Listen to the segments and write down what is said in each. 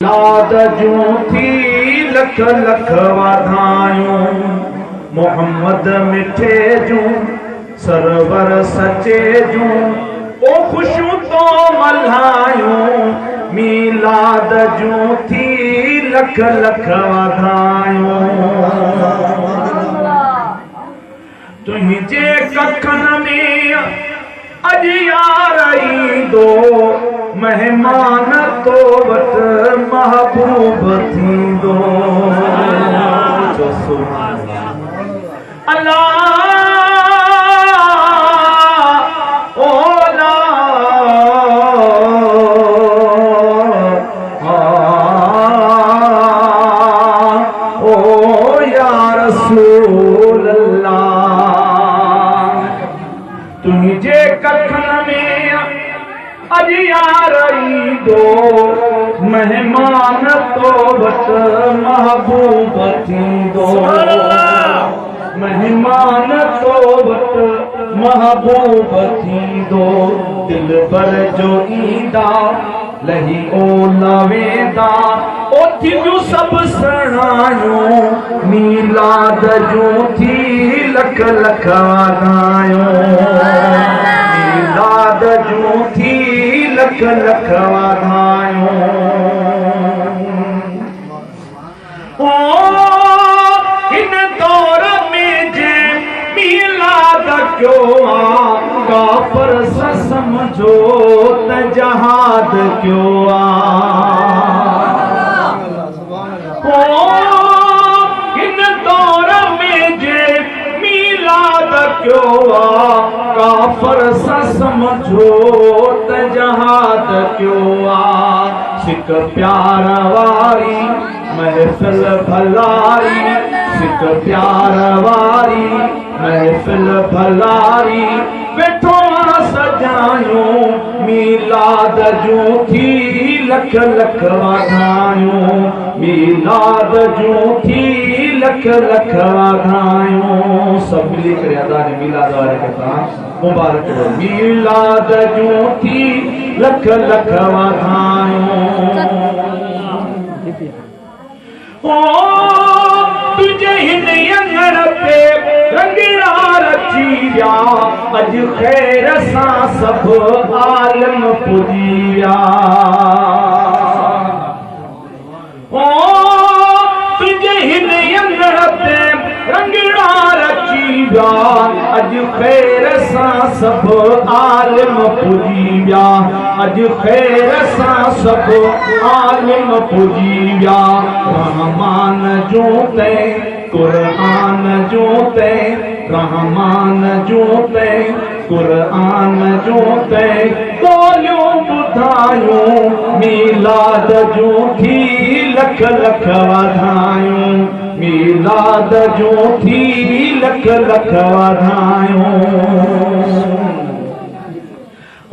लाद जूं थी लख लख वाधायूं मोहम्मद मिठे जूं सरवर सचे जूं ओ खुशियूं तो मल्हायूं मीलाद जूं थी लख लख वाधायूं तुंहिंजे कखन में अज यार ईंदो मेहमान तो वट महबूब थींदो अल्लाह ओ ला ओ या रसूल अल्लाह तुझे कखन में अज यार ईंदो मेहमान तो वट महबूब थींदो मेहमान तो वट महबूब थींदो दिल भर जो ईंदा लही ओ लवेंदा ओथी जो सब सणायूं मीलाद जूं थी लख लख वाधायूं मीलाद जूं थी लख लख वाधायूं ओ इन दौर में जे मीलाद क्यों आ काफर सा समझो त जहाद क्यों आ ओ इन दौर में जे मीलाद क्यों आ काफर सा समझो त जहाद क्यों आ सिक प्यार वारी महफिल भलाई सिक प्यार वारी महफिल भलाई वेठो सजायूं मीलाद जूं थी लख लख वाधायूं मीलाद जूं थी लख लख वाधायूं सब मिली करे अदा ने मीलाद वारे के साथ मुबारक हो मीलाद जूं थी लख लख वाधायूं ओ तुझे हिन यंगर पे रंगीला रची विया अज खैर सां सब आलम पुजी विया ओ तुझे हिन यंगर पे रंगीला रची विया अज खैर सां सब आलम पुजी विया अज खैर सां सब आलिम पुजी विया रहमान जो ते कुरान जो ते रहमान जो ते कुरान जो ते बोलियो बुधायूं मीलाद जो थी लख लख वाधायूं मीलाद जो थी लख लख वाधायूं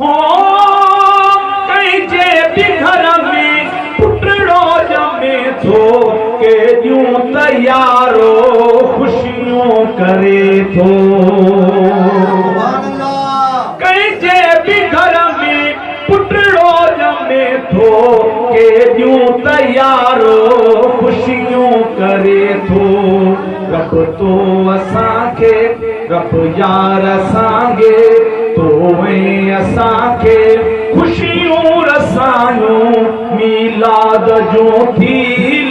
ओ घर में पुटड़ो जमे थो के यूं तैयारो खुशियों करे थो कंहिंजे भी घर में पुटड़ो जमे थो के यूं तैयारो खुशियों करे थो रब तो असांखे रब यार असांखे तो असांखे खुशियों रसायूं मीलाद जो थी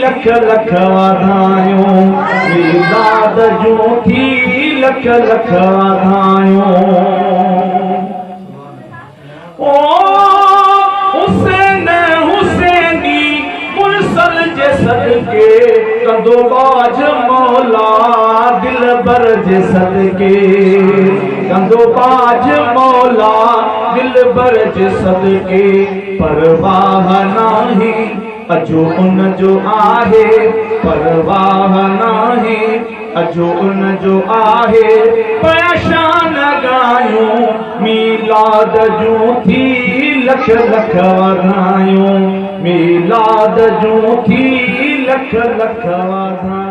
लख लख वाधायूं मीलाद जो थी लख लख वाधायूं ओ हुसैन हुसैनी मुरसल जे सदके कंदो बाज मौला दिल भर जे सदके कंदो बाज मौला दिल भर जे सदके परवाह नाही अजो उन जो आहे परवाह नाही अजो उन जो आहे पयाशान गायूं मीलाद जूं थी लख लख वाधायूं मीलाद जूं थी लख लख वाधायूं।